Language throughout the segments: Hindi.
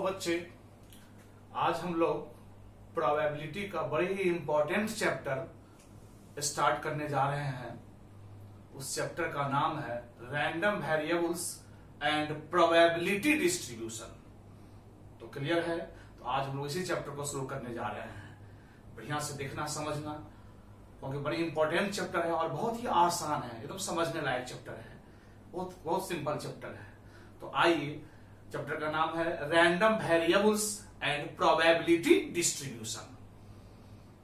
बच्चे, आज हम लोग प्रोबेबिलिटी का बड़ी ही इंपॉर्टेंट चैप्टर स्टार्ट करने जा रहे हैं। उस चैप्टर का नाम है random variables and probability distribution. तो क्लियर है? तो आज हम लोग इसी चैप्टर को शुरू करने जा रहे हैं। बढ़िया से देखना समझना, क्योंकि बड़ी इंपॉर्टेंट चैप्टर है और बहुत ही आसान है, एकदम समझने लायक चैप्टर है, बहुत सिंपल चैप्टर है। तो आइए, चैप्टर का नाम है random variables and probability distribution.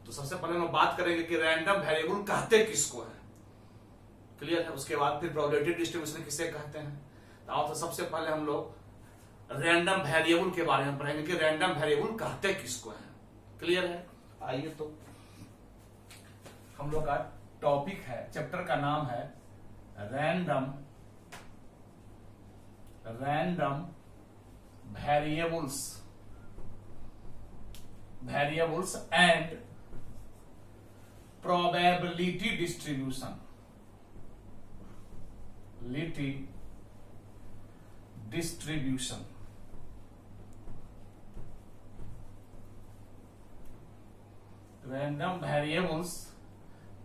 तो सबसे पहले हम बात करेंगे कि रैंडम वेरिएबल कहते किसको है। क्लियर है? उसके बाद फिर प्रोबेबिलिटी डिस्ट्रीब्यूशन किसे कहते हैं। तो आओ, तो सबसे पहले हम लोग रैंडम वेरिएबल के बारे में पढ़ेंगे कि रैंडम वेरिएबल कहते किसको है। क्लियर है? आइए, तो हम लोग का टॉपिक है, चैप्टर का नाम है random variables and probability distribution. Random variables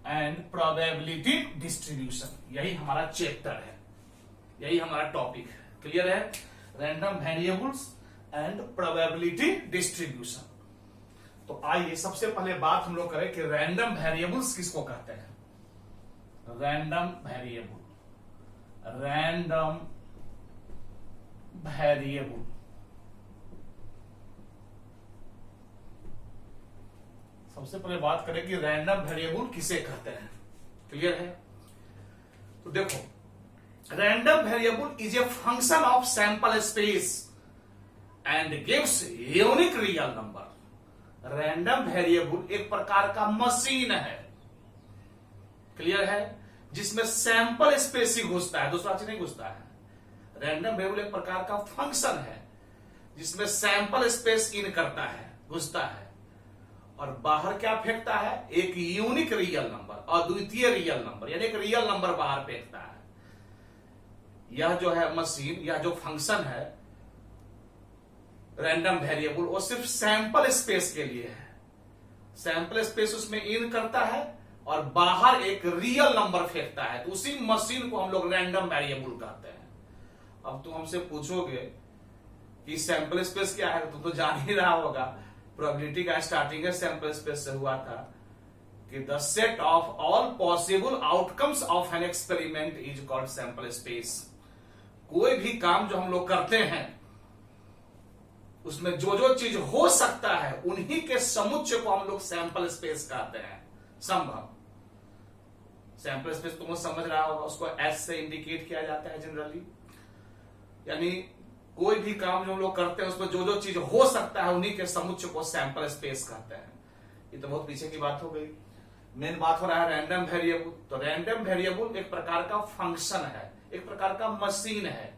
and probability distribution, यही हमारा चैप्टर है, यही हमारा टॉपिक है। क्लियर है? Random variables and probability distribution. तो आइए सबसे पहले बात हम लोग करें कि रैंडम वेरिएबल्स किसको कहते हैं। रैंडम वेरिएबल सबसे पहले बात करें कि रैंडम वेरिएबल किसे कहते हैं। क्लियर है? तो देखो, random variable is a function of sample space and gives unique real number. Random variable एक प्रकार का मशीन है, क्लियर है, जिसमें सैंपल स्पेस ही घुसता है, दूसरा चीज नहीं घुसता है। रैंडम वेरिएबल एक प्रकार का फंक्शन है जिसमें सैंपल स्पेस इन करता है, घुसता है, और बाहर क्या फेंकता है? एक यूनिक रियल नंबर, अद्वितीय रियल नंबर, यानी एक रियल नंबर बाहर फेंकता है। यह जो है मशीन, यह जो फंक्शन है रैंडम वेरिएबल, वो सिर्फ सैंपल स्पेस के लिए है। सैंपल स्पेस उसमें इन करता है और बाहर एक रियल नंबर फेंकता है। तो उसी मशीन को हम लोग रैंडम वेरिएबल कहते हैं। अब तुम हमसे पूछोगे कि सैंपल स्पेस क्या है, तुम तो जान ही रहा होगा, प्रोबेबिलिटी का स्टार्टिंग सैंपल स्पेस से हुआ था कि the set of all possible outcomes of an experiment is called sample space. कोई भी काम जो हम लोग करते हैं उसमें जो जो चीज हो सकता है उन्हीं के समुच्चय को हम लोग सैंपल स्पेस कहते हैं। संभव सैंपल स्पेस तुम समझ रहा होगा, उसको एस से इंडिकेट किया जाता है जनरली। यानी कोई भी काम जो हम लोग करते हैं उसमें जो जो चीज हो सकता है उन्हीं के समुच्चय को सैंपल स्पेस कहते हैं। ये तो बहुत पीछे की बात हो गई। मेन बात हो रहा है रैंडम वेरिएबल। तो रैंडम वेरिएबल एक प्रकार का फंक्शन है, एक प्रकार का मशीन है,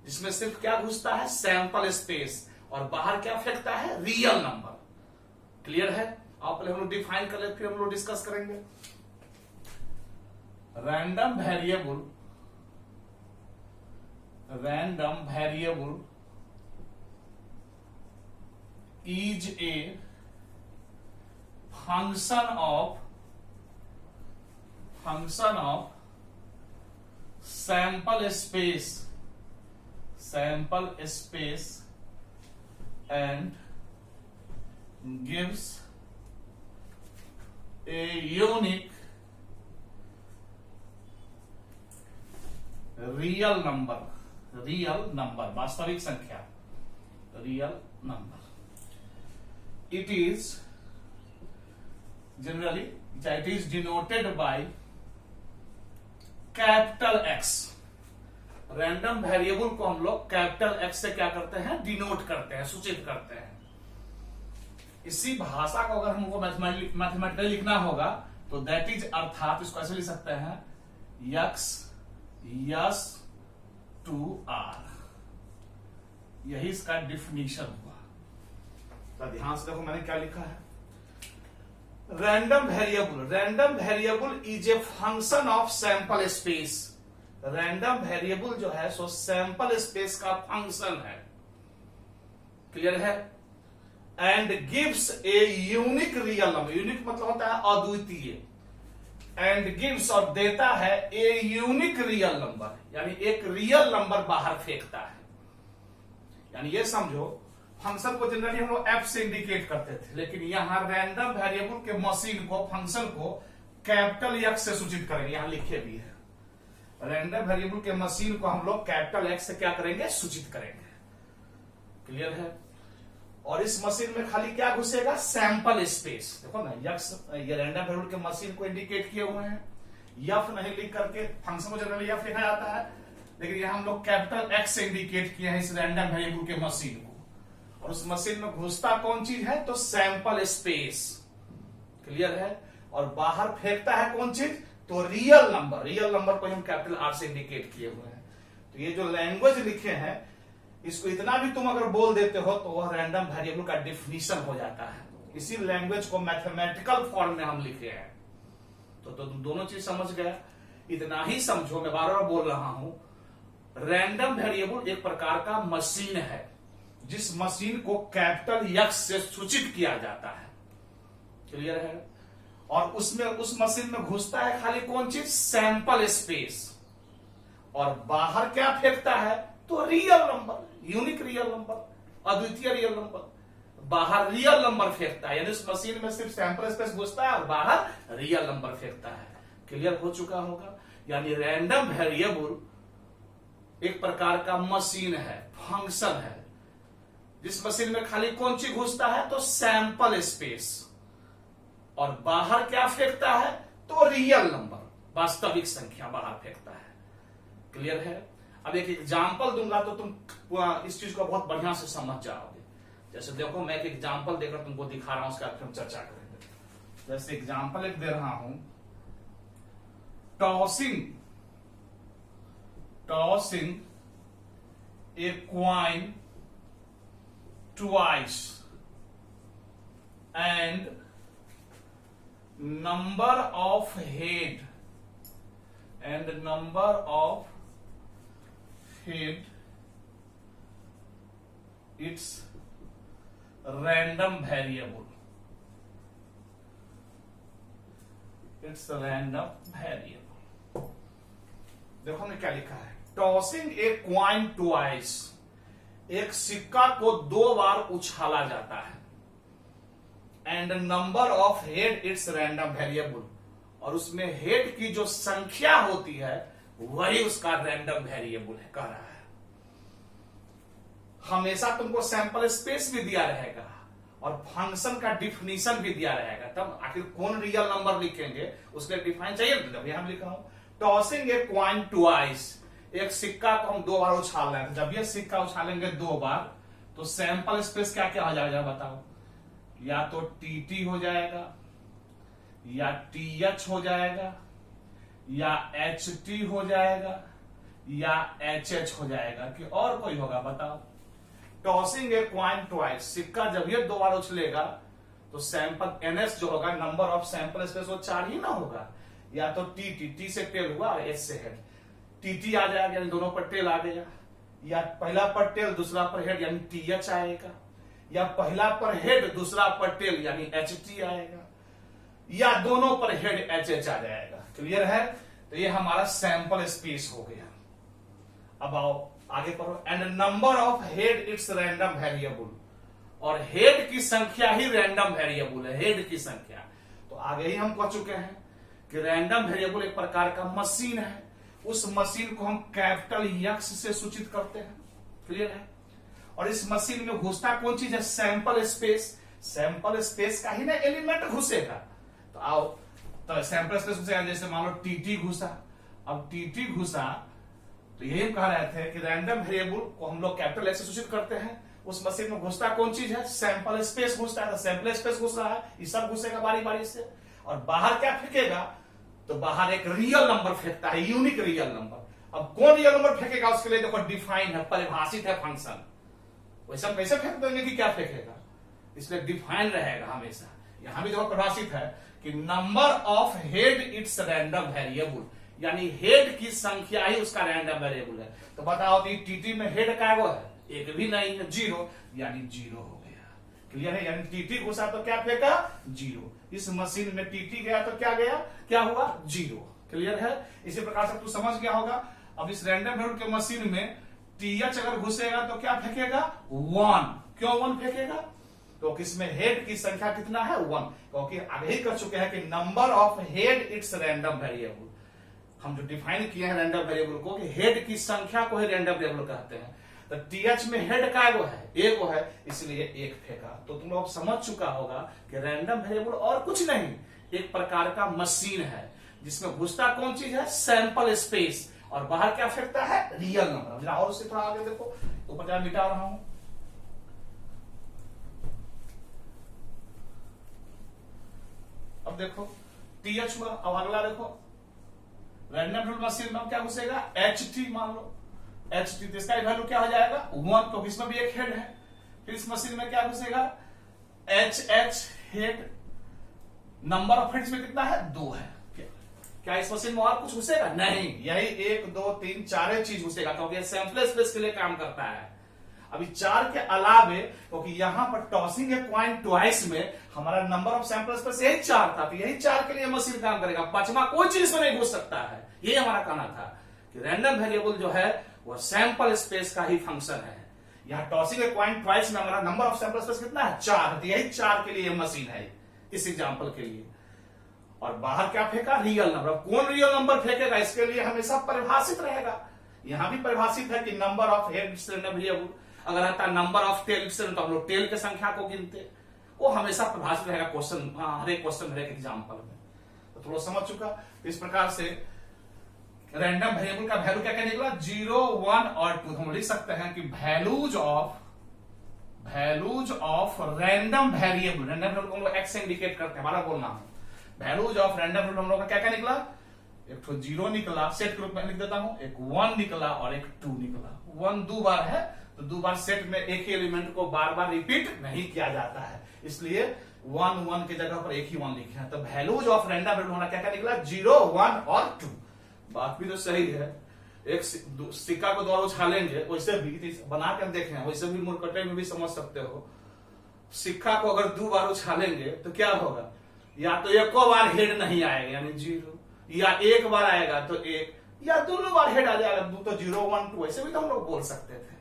जिसमें सिर्फ क्या घुसता है? सैंपल स्पेस, और बाहर क्या फेंकता है? Real number. क्लियर है? आप पहले हम लोग डिफाइन कर ले, फिर हम लोग डिस्कस करेंगे। Random variable is a function of sample space and gives a unique real number, वास्तविक संख्या, real number. It is generally it is denoted by capital X। Random variable को हम लोग कैपिटल X से क्या करते हैं? डिनोट करते हैं, सूचित करते हैं। इसी भाषा को अगर हमको मैथमेटिकली लिखना होगा तो दैट इज, अर्थात इसको ऐसे लिख सकते हैं X यस टू R। यही इसका डिफिनीशन हुआ। तो ध्यान से देखो मैंने क्या लिखा है। Random variable is a function of sample space. Random variable जो है सो सैंपल स्पेस का फंक्शन है। क्लियर है? And gives a unique real number, unique मतलब होता है अद्वितीय, एंड गिव्स और देता है ए यूनिक रियल नंबर, यानी एक रियल नंबर बाहर फेंकता है। यानी ये समझो फंक्शन को जनरली हम लोग एफ से इंडिकेट करते थे, लेकिन यहां रैंडम वेरिएबल के मशीन को, फंक्शन को कैपिटल एक्स से सूचित करेंगे। यहां लिखे भी है, रैंडम वेरिएबल के मशीन को हम लोग कैपिटल एक्स से क्या करेंगे, सूचित करेंगे। क्लियर है? और इस मशीन में खाली क्या घुसेगा, सैंपल स्पेस। देखो ना, यक्स ये रैंडम वेरिएबल के मशीन को इंडिकेट किए हुए हैं, यफ नहीं लिख करके फंक्शन को जनरली यफ लिखा जाता है, लेकिन यहां हम लोग कैपिटल एक्स से इंडिकेट किए हैं इस रैंडम वेरिएबल के मशीन को। और उस मशीन में घुसता कौन चीज है, तो सैंपल स्पेस। क्लियर है? और बाहर फेंकता है कौन चीज, तो रियल नंबर। रियल नंबर को हम कैपिटल आर से इंडिकेट किए हुए हैं। तो ये जो लैंग्वेज लिखे हैं, इसको इतना भी तुम अगर बोल देते हो तो वह रैंडम वेरिएबल का डिफिनीशन हो जाता है। इसी लैंग्वेज को मैथमेटिकल फॉर्म में हम लिखे हैं। तो तुम दोनों चीज समझ गया। इतना ही समझो, मैं बार बार बोल रहा हूं, रैंडम वेरिएबल एक प्रकार का मशीन है, जिस मशीन को कैपिटल एक्स से सूचित किया जाता है। क्लियर है? और उसमें उस मशीन में घुसता है खाली कौन चीज, सैंपल स्पेस। और बाहर क्या फेंकता है, तो real number, unique real number, अद्वितीय रियल नंबर। बाहर रियल नंबर फेंकता है, यानी उस मशीन में सिर्फ सैंपल स्पेस घुसता है और बाहर रियल नंबर फेंकता है। क्लियर हो चुका होगा? यानी रैंडम वेरिएबल एक प्रकार का मशीन है, फंक्शन है, जिस मशीन में खाली कौन चीज घुसता है, तो सैंपल स्पेस। और बाहर क्या फेंकता है, तो रियल नंबर, वास्तविक संख्या बाहर फेंकता है। क्लियर है? अब एक एग्जाम्पल दूंगा तो तुम इस चीज को बहुत बढ़िया से समझ जाओगे। जैसे देखो, मैं एक एग्जाम्पल देकर तुमको दिखा रहा हूं, उसके बाद हम चर्चा करेंगे। जैसे एग्जाम्पल एक दे रहा हूं, tossing a coin twice and number of head its random variable, देखो हमने क्या लिखा है, टॉसिंग ए क्वाइन ट्वाइस, एक सिक्का को 2 बार उछाला जाता है, and number of head it's random variable, और उसमें हेड की जो संख्या होती है वही उसका रैंडम वेरिएबल है, कह रहा है। हमेशा तुमको सैंपल स्पेस भी दिया रहेगा और फंक्शन का डिफिनीशन भी दिया रहेगा, तब आखिर कौन रियल नंबर लिखेंगे उसके लिए डिफाइन चाहिए। जब यहां लिखा हूं, टॉसिंग ए क्वाइन ट्वाइस, एक सिक्का को हम 2 बार उछाल रहे हैं। जब ये सिक्का उछालेंगे 2 बार, तो सैंपल स्पेस क्या क्या हो जाएगा बताओ, या तो टीटी हो जाएगा, या टीएच हो जाएगा, या एचटी हो जाएगा, या एचएच हो जाएगा, कि और कोई होगा बताओ। टॉसिंग ए क्वाइन ट्वाइस, सिक्का जब ये 2 बार उछलेगा तो सैंपल एनएस जो होगा, नंबर ऑफ सैंपल स्पेस, वो 4 ही ना होगा। या तो टी से टेल हुआ और एच से हेड, टीटी आ जाएगा यानी दोनों पर टेल आ गया, या पहला पर टेल दूसरा पर हेड यानी टीएच आएगा, या पहला पर हेड दूसरा पर टेल यानी एचटी आएगा, या दोनों पर हेड एचएच आ जाएगा। क्लियर है? तो ये हमारा सैंपल स्पेस हो गया। अब आओ आगे पढ़ो, and number of head it's random variable, और हेड की संख्या ही रैंडम वेरिएबल है, हेड की संख्या। तो आगे ही हम कह चुके हैं कि रैंडम वेरिएबल एक प्रकार का मशीन है, उस मशीन को हम कैपिटल एक्स से सूचित करते हैं। क्लियर है? और इस मशीन में घुसता कौन चीज है, सैंपल स्पेस। सैंपल स्पेस का ही ना एलिमेंट घुसेगा। तो आओ, तो सैंपल स्पेस घुसेगा, जैसे मान लो टीटी घुसा। अब टीटी घुसा तो यही हम कह रहे थे कि रैंडम वेरिएबल को हम लोग कैपिटल एक्स से सूचित करते हैं। उस मशीन में घुसता कौन चीज है, सैंपल स्पेस घुसता है। सैंपल स्पेस घुस रहा है, ये सब घुसेगा बारी बारी से, और बाहर क्या फेंकेगा, तो बाहर एक रियल नंबर फेंकता है, यूनिक रियल नंबर। अब कौन रियल नंबर फेंकेगा उसके लिए देखो डिफाइन है, परिभाषित है फंक्शन। वैसा कैसे फेंक देंगे कि क्या फेंकेगा, इसलिए डिफाइन रहेगा हमेशा। यहां भी देखो परिभाषित है कि number of head it's random variable, यानी हेड की संख्या ही उसका रैंडम वेरिएबल है। तो बताओ कि टीटी में हेड का है एक भी नहीं है, 0, यानी 0 हो गया। क्लियर है? यानी टीटी घुसा तो क्या फेंका? 0। इस मशीन में टीटी गया तो क्या गया? क्या हुआ? 0। क्लियर है? इसी प्रकार से तू समझ गया होगा। अब इस रैंडम वेरिएबल के मशीन में टीएच अगर घुसेगा तो क्या फेंकेगा? 1। क्यों 1 फेंकेगा? तो किसमें हेड की संख्या कितना है? 1। क्योंकि आगे ही कर चुके हैं कि number of head it's random variable. हम जो डिफाइन किए हैं रैंडम वेरिएबल को कि हेड की संख्या को ही रैंडम वेरिएबल कहते हैं। तो टीएच में हेड का एगो है, एगो है, इसलिए 1 फेंका। तो तुम लोग समझ चुका होगा कि रैंडम वेरिएबल और कुछ नहीं, एक प्रकार का मशीन है जिसमें घुसता कौन चीज है? सैंपल स्पेस, और बाहर क्या फेंकता है? Real number. और उससे थोड़ा आगे देखो, ऊपर क्या मिटा रहा हूं। अब देखो टीएच हुआ। अब अगला देखो, रैंडम वेरिएबल मशीन में क्या घुसेगा? एचटी मान लो, एचटी, तो इसका वैल्यू क्या हो जाएगा? 1। तो इसमें भी एक हेड है। फिर इस मशीन में क्या घुसेगा? H head. Number of heads में कितना है? 2 है। क्या इस मशीन में और कुछ घुसेगा? नहीं, यही 1 2 3 4 चीज घुसेगा, क्योंकि सैंपल स्पेस के लिए काम करता है। अभी 4 के अलावे, क्योंकि यहां पर टॉसिंग ए कॉइन ट्वाइस में हमारा नंबर ऑफ सैंपल स्पेस यही 4 था, तो यही 4 के लिए मशीन काम करेगा। 5वां कोई चीज में नहीं घुस सकता है। यही हमारा कहना था कि रैंडम वेरिएबल जो है वो सैंपल स्पेस का ही फंक्शन है। यहाँ टॉसिंग ए कॉइन ट्वाइस में हमारा नंबर ऑफ सैंपल स्पेस कितना है? 4, तो यही 4 के लिए मशीन है इस एग्जाम्पल के लिए। और बाहर क्या फेंका? Real number. कौन रियल नंबर फेंकेगा? इसके लिए हमेशा परिभाषित रहेगा। यहां भी परिभाषित है कि number of heads random variable. अगर आता नंबर ऑफ टेल्स तो हम लोग टेल के संख्या को गिनते, वो हमेशा प्रभावित रहेगा क्वेश्चन, हर एक क्वेश्चन, हर एक एग्जाम्पल में। तो थोड़ा समझ चुका। तो इस प्रकार से रैंडम वेरिएबल का वैल्यू क्या क्या निकला? 0 1 और 2। हम लिख सकते हैं कि values of random variable, random variable को हम लोग एक्स से इंडिकेट करते हैं, हमारा बोलना है। वैल्यूज ऑफ रैंडम वेरिएबल हम लोग का क्या क्या निकला? एक तो 0 निकला, सेट के रूप में लिख देता हूं, एक 1 निकला और एक 2 निकला। 1 2 बार है, तो 2 बार सेट में एक ही एलिमेंट को बार बार रिपीट नहीं किया जाता है, इसलिए 1 1 की जगह पर एक ही 1 लिखे हैं। तो वैल्यूज ऑफ रैंडम वेरिएबल हमारा क्या क्या निकला? 0 1 और 2। बात भी तो सही है। एक सिक्का को 2 बार उछालेंगे, वैसे भी बना कर देखें, वैसे भी मुरकटे में भी समझ सकते हो। सिक्का को अगर 2 बार उछालेंगे तो क्या होगा? या तो एक बार हेड नहीं आएगा यानी 0, या एक बार आएगा तो 1, या दोनों बार हेड आ जाएगा, 2 तो 0 1 2, ऐसे भी तो हम लोग बोल सकते थे।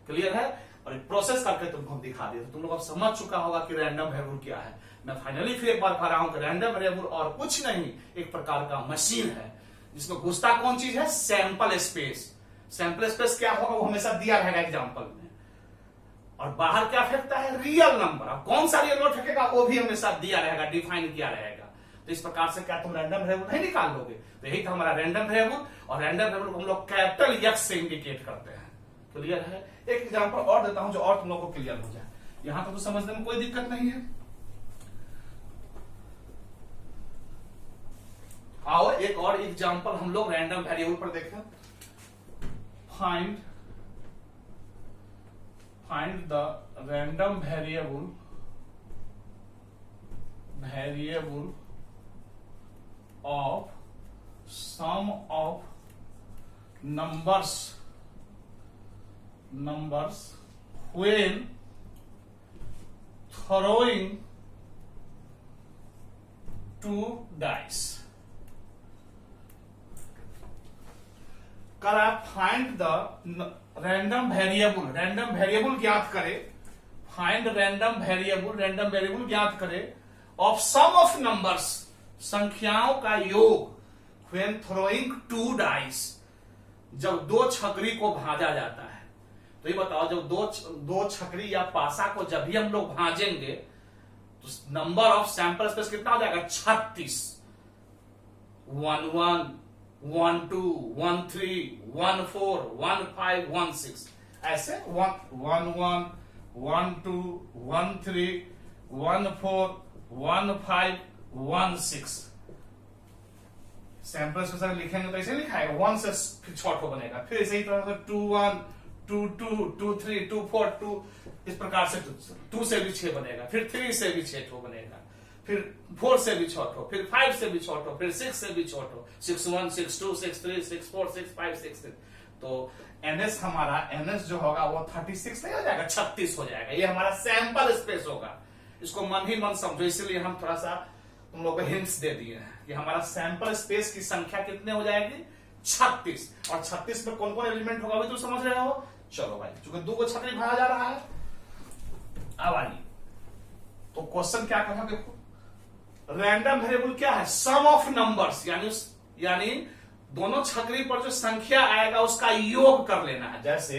क्लियर है? और प्रोसेस करके तुमको दिखा दिया, तो तुम लोग अब समझ चुका होगा कि रैंडम वेरिएबल क्या है। मैं फाइनली फिर एक बार कह रहा हूं कि रैंडम वेरिएबल और कुछ नहीं, एक प्रकार का मशीन है जिसमें घुसता कौन चीज है? Sample space. सैंपल स्पेस क्या होगा? वो हमेशा दिया रहेगा एग्जाम्पल में। और बाहर क्या फेंकता है? Real number. अब कौन सा रियल नंबर फेंकेगा वो भी हमेशा दिया रहेगा, डिफाइन किया रहेगा। तो इस प्रकार से क्या तुम रैंडम वेरिएबल नहीं निकाल लोगे? तो यही था हमारा रैंडम वेरिएबल। और रैंडम वेरिएबल को हम लोग कैपिटल एक्स से इंडिकेट करते हैं। क्लियर है? एक एग्जांपल और देता हूं जो और तुम लोग को क्लियर हो जाए। यहां तो समझने में कोई दिक्कत नहीं है। आओ एक और एग्जांपल हम लोग रैंडम वेरिएबल पर देखें। Find the random variable of sum of numbers when throwing 2 dice। कर आप फाइंड द रैंडम वेरिएबल ज्ञात करे, फाइंड रैंडम वेरिएबल ज्ञात करे ऑफ सम ऑफ नंबर्स, संख्याओं का योग, when throwing 2 dice, जब 2 छकरी को भाजा जाता है। तो ये बताओ, जब दो छकरी या पासा को जब भी हम लोग भाजेंगे तो नंबर ऑफ सैंपल स्पेस कितना हो जाएगा? 36। 1 1 1 2 1 3 1 4 1 5 1 6, ऐसे 1 1 1 2 1 3 1 4 1 5 1 6। सैंपल स्पेस लिखेंगे तो ऐसे लिखा है, 1 से फिर छोटा बनेगा, फिर इसी तरह से 2 1 2 2 2 3 2 4 2, इस प्रकार से 2 से भी 6 बनेगा, फिर 3 से भी 6 बनेगा, फिर 4 से भी छोटो, फिर 5 से भी छोटो, फिर 6 से भी छोटो, 6 1 6 2 6 3 6 4 6 5 6 6। तो एनएस हमारा एनएस जो होगा वो 36 नहीं हो जाएगा, 36 हो जाएगा। ये हमारा सैंपल स्पेस होगा। इसको मन ही मन समझो, इसीलिए हम थोड़ा सा तुम लोग को हिंट्स दे दिए हैं कि हमारा सैंपल स्पेस की संख्या कितने हो जाएगी, 36। और 36 में कौन कौन एलिमेंट होगा अभी तो समझ रहे हो। चलो भाई, चूंकि 2 को छतरी भागा जा रहा है। अब आइए, तो क्वेश्चन क्या कहा, देखो रैंडम वेरिएबल क्या है, सम ऑफ नंबर्स, यानी दोनों छतरी पर जो संख्या आएगा उसका योग कर लेना है। जैसे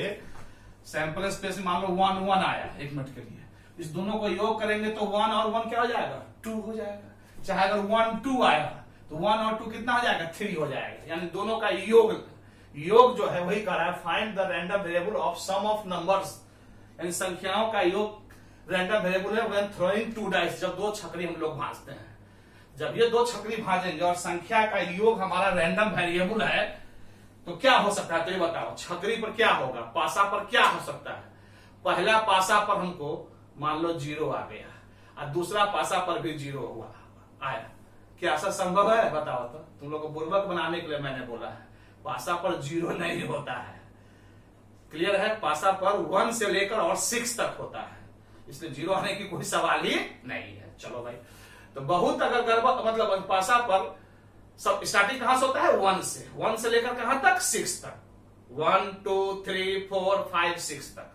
सैंपल स्पेस में मान लो 1 1 आया, एक मिनट के लिए, इस दोनों को योग करेंगे तो 1 और 1 क्या हो जाएगा, 2 हो जाएगा। चाहे अगर 1 2 आया तो 1 और 2 कितना हो जाएगा, 3 हो जाएगा। यानी दोनों का योग जो है वही कर रहा है, find the random variable of sum of numbers, यानी संख्याओं का योग रैंडम वेरिएबल है व्हेन थ्रोइंग 2 डाइस, जब 2 छकरी हम लोग भांजते हैं। जब ये 2 छकरी भाजेंगे और संख्या का योग हमारा रैंडम वेरिएबल है तो क्या हो सकता है, तो ये बताओ छकरी पर क्या होगा, पासा पर क्या हो सकता है। पहला पासा पर हमको मान लो 0 आ गया और दूसरा पासा पर भी 0 हुआ आया, क्या ऐसा संभव है, बताओ तो। तुम लोग को बुर्बक बनाने के लिए मैंने बोला है, पासा पर 0 नहीं होता है, क्लियर है। पासा पर 1 से लेकर और 6 तक होता है, इसलिए 0 आने की कोई सवाल ही नहीं है। चलो भाई, तो बहुत अगर गड़बड़, मतलब पासा पर सब स्टार्टिंग कहां से होता है, 1 से लेकर कहां तक, 6 तक, 1 2 3 4 5 6 तक।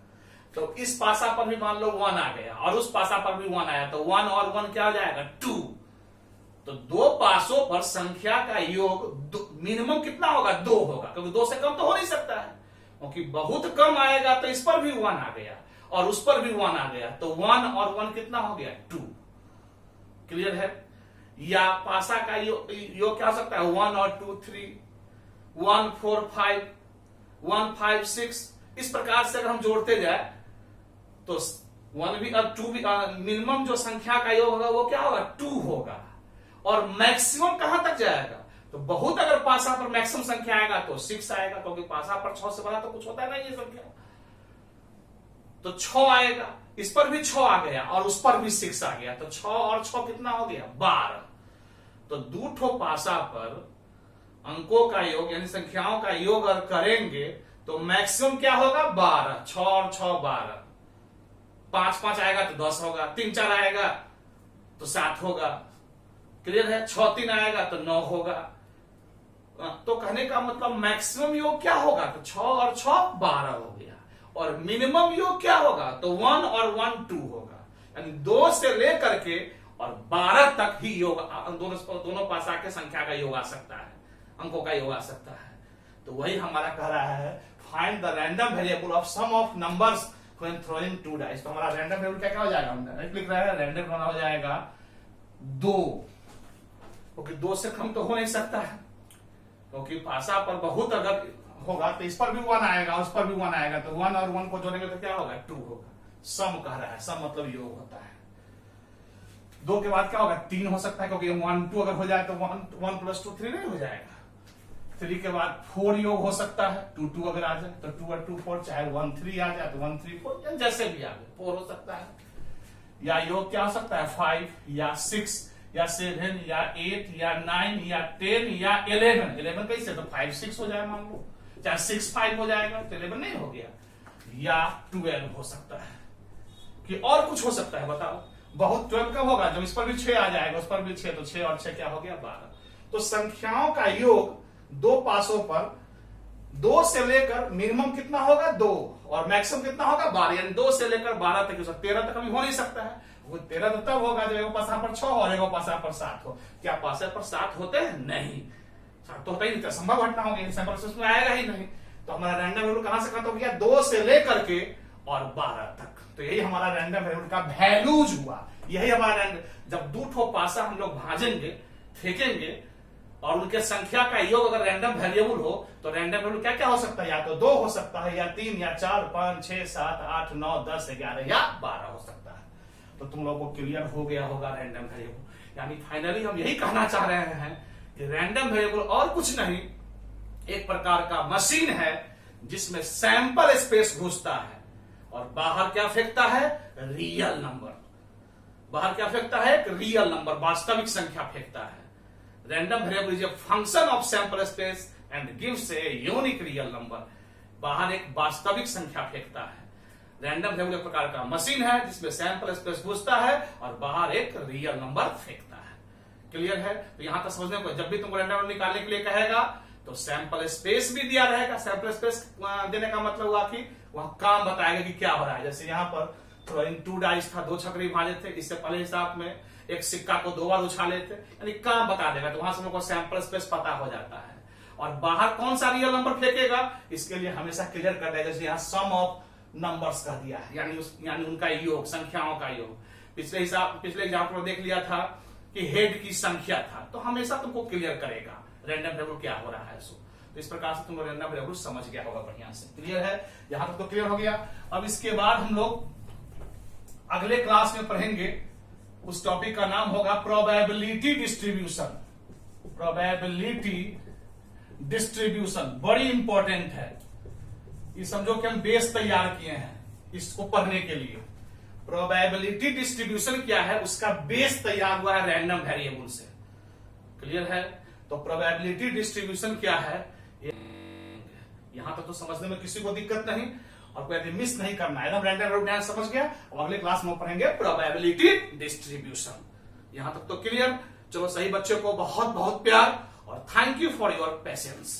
तो इस पासा पर भी मान लो 1 आ गया और उस पासा पर भी 1 आया, तो 1 और 1 क्या हो जाएगा, 2। तो 2 पासों पर संख्या का योग मिनिमम कितना होगा, 2 होगा, क्योंकि 2 से कम तो हो नहीं सकता है, क्योंकि बहुत कम आएगा तो इस पर भी 1 आ गया और उस पर भी 1 आ गया, तो 1 और 1 कितना हो गया, 2। क्लियर है। या पासा का योग क्या हो सकता है, 1 और 2 3, 1 4 5, 1 5 6, इस प्रकार से अगर हम जोड़ते जाए तो 1 भी और 2 भी, मिनिमम जो संख्या का योग होगा वो क्या होगा, 2 होगा। और मैक्सिमम कहां तक जाएगा, तो बहुत अगर पासा पर मैक्सिमम संख्या आएगा तो 6 आएगा, क्योंकि पासा पर 6 से बड़ा तो कुछ होता है नहीं ये संख्या, तो 6 आएगा। इस पर भी 6 आ गया और उस पर भी 6 आ गया, तो 6 और 6 कितना हो गया, 12। तो 2 ठो पासा पर अंकों का योग यानी संख्याओं का योग अगर करेंगे तो मैक्सिमम क्या होगा, 12। 6 और 6 12, 5 5 आएगा तो 10 होगा, 3 4 आएगा तो 7 होगा, क्लियर है। 6 3 आएगा तो 9 होगा। तो कहने का मतलब मैक्सिमम योग क्या होगा, तो 6 और 6 12 हो गया, और मिनिमम योग क्या होगा, तो 1 और 1 2 होगा, यानी 2 से लेकर के और 12 तक ही योग दोनों पासा के संख्या का योग आ सकता है, अंकों का योग आ सकता है। तो वही हमारा कह रहा है, find the random variable of sum of numbers when throwing 2 dice. तो हमारा रैंडम वेरिएबल क्या क्या हो जाएगा, हम लिख रहे हैं रैंडम हो जाएगा 2, क्योंकि 2 से कम तो हो नहीं सकता है, क्योंकि पासा पर बहुत अगर होगा तो इस पर भी 1 आएगा, उस पर भी 1 आएगा, तो 1 और 1 को जोड़ेंगे तो क्या होगा, 2 होगा। सम कह रहा है, सम मतलब योग होता है। 2 के बाद क्या होगा, 3 हो सकता है, क्योंकि 1 2 अगर हो जाए तो 1 + 2 3 नहीं हो जाएगा। 3 के बाद 4 योग हो सकता है, 2 2 अगर आ जाए तो 2 और 2 4, चाहे 1 3 आ जाए तो 1 3 4, जैसे भी आ जाए 4 हो सकता है। या योग क्या हो सकता है, 5 या 6 या 7 या 8 या 9 या 10 या 11। 11 कैसे, तो 5 6 हो जाए मान लो, चाहे 6 5 हो जाएगा तो 11 नहीं हो गया। या 12 हो सकता है, कि और कुछ हो सकता है, बताओ। बहुत 12 कब होगा, जब इस पर भी 6 आ जाएगा, उस पर भी 6, तो 6 और 6 क्या हो गया, 12। तो संख्याओं का योग 2 पासों पर 2 से लेकर मिनिमम कितना होगा, 2, और मैक्सिमम कितना होगा, 12, यानी 2 से लेकर 12 तक हो सकता है। 13 तक अभी हो नहीं सकता है, वो 13 तो तब होगा जब एक पासा पर 6 और एक पासा पर 7 हो। क्या पासे पर 7 होते हैं, नहीं, 7 तो होता ही नहीं, संभव घटना होगी, सैंपल में आएगा ही नहीं। तो हमारा रैंडम वेरिएबल कहां से खत्म हो गया, 2 से लेकर के और 12 तक। तो यही हमारा रैंडम वेरिएबल का वैल्यूज हुआ, यही हमारा जब 2 ठो पासा हम लोग भाजेंगे, फेंकेंगे, और उनके संख्या का योग अगर रैंडम वेरिएबल हो तो रैंडम वेरिएबल क्या क्या हो सकता है, या तो 2 हो सकता है, या 3 या 4 5 6 7 8 9 10 11 या 12 हो सकता है। तो तुम लोगों को क्लियर हो गया होगा रैंडम वेरिएबल। यानी फाइनली हम यही कहना चाह रहे हैं कि रैंडम वेरिएबल और कुछ नहीं, एक प्रकार का मशीन है जिसमें सैंपल स्पेस घुसता है और बाहर क्या फेंकता है, रियल नंबर। बाहर क्या फेंकता है, एक रियल नंबर, वास्तविक संख्या फेंकता है। Random variable is a function of sample space and gives a unique real number. बाहर एक वास्तविक संख्या फेंकता है। रैंडम वेरिएबल एक प्रकार का मशीन है जिसमें सैंपल स्पेस पूछता है और बाहर एक रियल नंबर फेंकता है। क्लियर है? तो यहां तक समझने को, जब भी तुमको रैंडम नंबर निकालने के लिए कहेगा तो सैंपल स्पेस भी दिया रहेगा। सैंपल स्पेस देने का मतलब हुआ कि वहां काम बताएगा कि क्या हो रहा है। जैसे यहाँ पर थ्रोइंग 2 डाइस था, 2 छकरी भाजे थे, इससे पहले हिसाब में एक सिक्का को 2 बार उछाले थे, यानी काम बता देगा। तो वहां से हमको सैंपल स्पेस पता हो जाता है। और बाहर कौन सा रियल नंबर फेंकेगा इसके लिए हमेशा क्लियर कर देगा। जैसे यहाँ सम ऑफ नंबर्स कर दिया है, यानी उनका योग, संख्याओं का योग। पिछले एग्जाम्पल में देख लिया था कि हेड की संख्या था, तो हमेशा तुमको क्लियर करेगा रैंडम वेरिएबल क्या हो रहा है। तो इस प्रकार से तुम रैंडम वेरिएबल समझ गया होगा बढ़िया से। क्लियर है? यहां तक तो क्लियर हो गया। अब इसके बाद हम लोग अगले क्लास में पढ़ेंगे, उस टॉपिक का नाम होगा प्रोबेबिलिटी डिस्ट्रीब्यूशन। प्रोबेबिलिटी डिस्ट्रीब्यूशन बड़ी इंपॉर्टेंट है। ये समझो कि हम बेस तैयार किए हैं इसको पढ़ने के लिए। प्रोबेबिलिटी डिस्ट्रीब्यूशन क्या है, उसका बेस तैयार हुआ है रैंडम वेरिएबल से। क्लियर है? तो प्रोबेबिलिटी डिस्ट्रीब्यूशन क्या है, यहां तक तो समझने में किसी को दिक्कत नहीं, और कोई मिस नहीं करना है, एकदम रैंडम वेरिएबल समझ गया। अब अगले क्लास में पढ़ेंगे प्रोबेबिलिटी डिस्ट्रीब्यूशन। यहां तक तो क्लियर? चलो, सही बच्चों को बहुत बहुत प्यार और thank you for your patience.